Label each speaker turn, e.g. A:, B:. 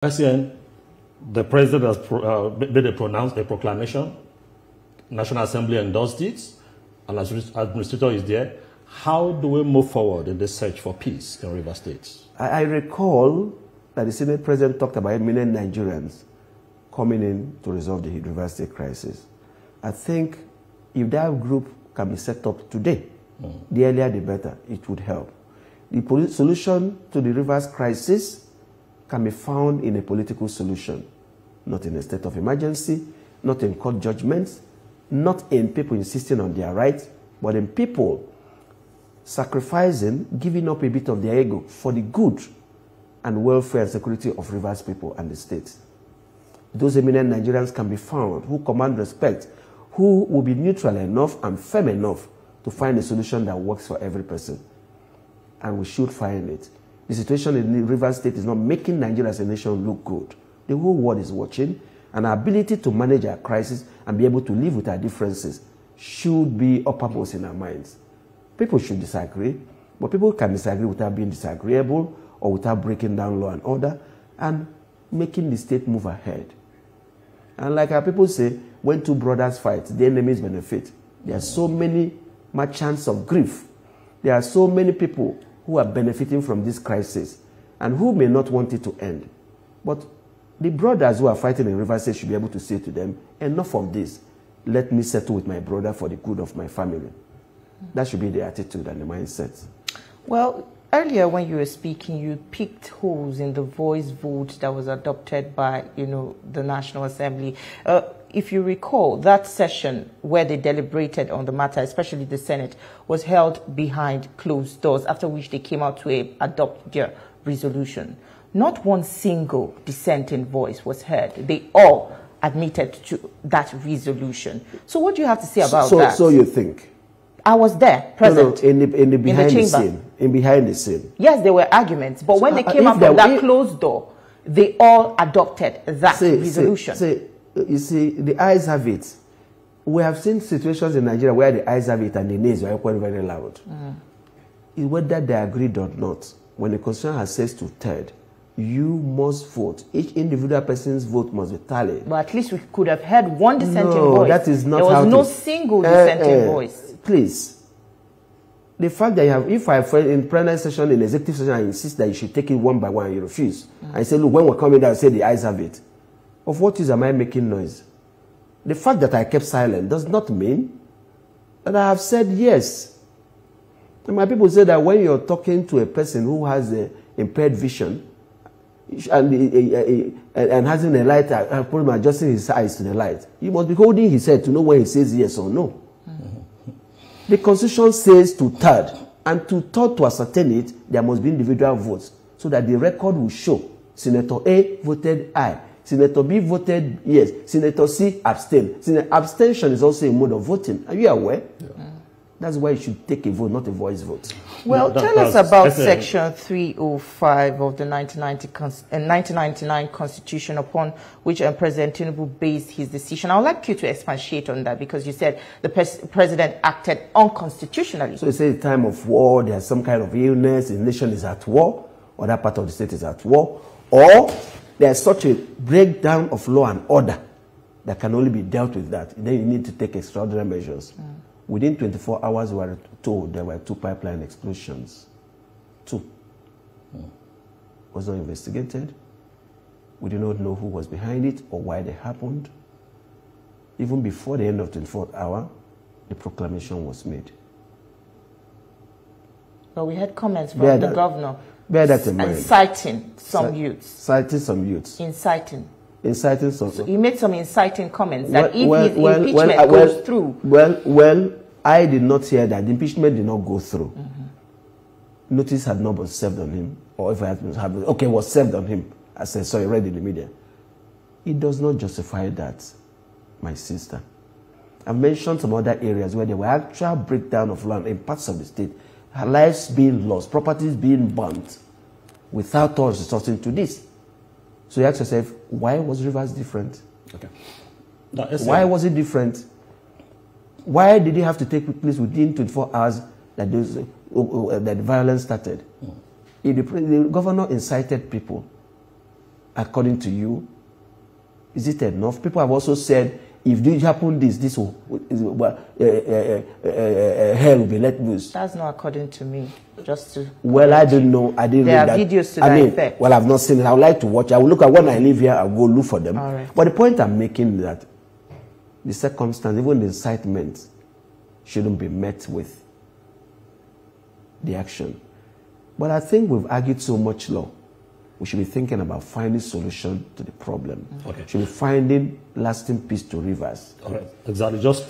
A: President, the president has made a proclamation. National Assembly endorsed it, and as administrator is there. How do we move forward in the search for peace in Rivers State?
B: I recall that the Senate President talked about 1 million Nigerians coming in to resolve the Rivers State crisis. I think if that group can be set up today, the earlier the better, it would help. The solution to the Rivers crisis can be found in a political solution, not in a state of emergency, not in court judgments, not in people insisting on their rights, but in people sacrificing, giving up a bit of their ego for the good and welfare and security of Rivers people and the state. Those eminent Nigerians can be found who command respect, who will be neutral enough and firm enough to find a solution that works for every person. And we should find it. The situation in the Rivers State is not making Nigeria as a nation look good. The whole world is watching, and our ability to manage our crisis and be able to live with our differences should be uppermost in our minds. People should disagree, but people can disagree without being disagreeable or without breaking down law and order and making the state move ahead. And like our people say, when two brothers fight, the enemies benefit. There are so many merchants of grief. There are so many people who are benefiting from this crisis and who may not want it to end. But the brothers who are fighting in Rivers State should be able to say to them, enough of this. Let me settle with my brother for the good of my family. That should be the attitude and the mindset.
C: Well, earlier when you were speaking, you picked holes in the voice vote that was adopted by, the National Assembly. If you recall, that session where they deliberated on the matter, especially the Senate, was held behind closed doors, after which they came out to adopt their resolution. Not one single dissenting voice was heard. They all admitted to that resolution. So what do you have to say about that?
B: So you think?
C: I was there, present.
B: No, in the behind the scene. In behind the scene.
C: Yes, there were arguments, but when they came out from that closed door, they all adopted that resolution.
B: You see, the eyes have it. We have seen situations in Nigeria where the eyes have it and the nays are equally very loud. Whether they agreed or not, when the Constitution has said to third, you must vote. Each individual person's vote must be tallied.
C: But at least we could have had one dissenting voice.
B: That is not
C: there was no single dissenting voice.
B: Please. The fact that you have, if I, in plenary session, in executive session, I insist that you should take it one by one and you refuse. I say, look, when we're coming down, say the eyes have it. Of what use am I making noise? The fact that I kept silent does not mean that I have said yes. And my people say that when you're talking to a person who has impaired vision and having a light, adjusting his eyes to the light, you must be holding his head to know when he says yes or no. The Constitution says to third, and to third to ascertain it, there must be individual votes so that the record will show Senator A voted aye. Senator B voted yes. Senator C abstained. Abstention is also a mode of voting. Are you aware? Yeah. That's why you should take a vote, not a voice vote.
C: Well, tell us about Section 305 of the 1999 Constitution, upon which President Tinubu based his decision. I would like you to expatiate on that, because you said the president acted unconstitutionally. So
B: you say the time of war, there's some kind of illness, the nation is at war, or that part of the state is at war, or there's such a breakdown of law and order that can only be dealt with that. Then you need to take extraordinary measures. Within 24 hours, we were told there were 2 pipeline explosions. 2. Was not investigated. We do not know who was behind it or why they happened. Even before the end of the 24th hour, the proclamation was made.
C: But we had comments from the governor.
B: Bear that in mind.
C: Inciting some youths.
B: Citing some youths.
C: Inciting.
B: Inciting some.
C: So he made some inciting comments that if his impeachment goes through.
B: Well, I did not hear that. The impeachment did not go through. Notice had not been served on him, or if it had been, okay, was served on him. I said, sorry, read in the media. It does not justify that, my sister. I've mentioned some other areas where there were actual breakdown of land in parts of the state. Lives being lost, properties being burnt, without us resorting to this. So you ask yourself, why was Rivers different?
A: Okay.
B: Why was it different? Why did it have to take place within 24 hours that the violence started? If the governor incited people according to you? Is it enough? People have also said, if this happen, this will, hell will be let loose.
C: That's not according to me. Just to.
B: Well, I don't know. I didn't read that.
C: There are videos to that effect.
B: Well, I've not seen it. I would like to watch. I will look at when I leave here. I'll go look for them.
C: All right.
B: But the point I'm making is that the circumstance, even the incitement, shouldn't be met with the action. But I think we've argued so much law. We should be thinking about finding solution to the problem.
A: Okay.
B: We should be finding lasting peace to rivers.
A: All right. Exactly. Just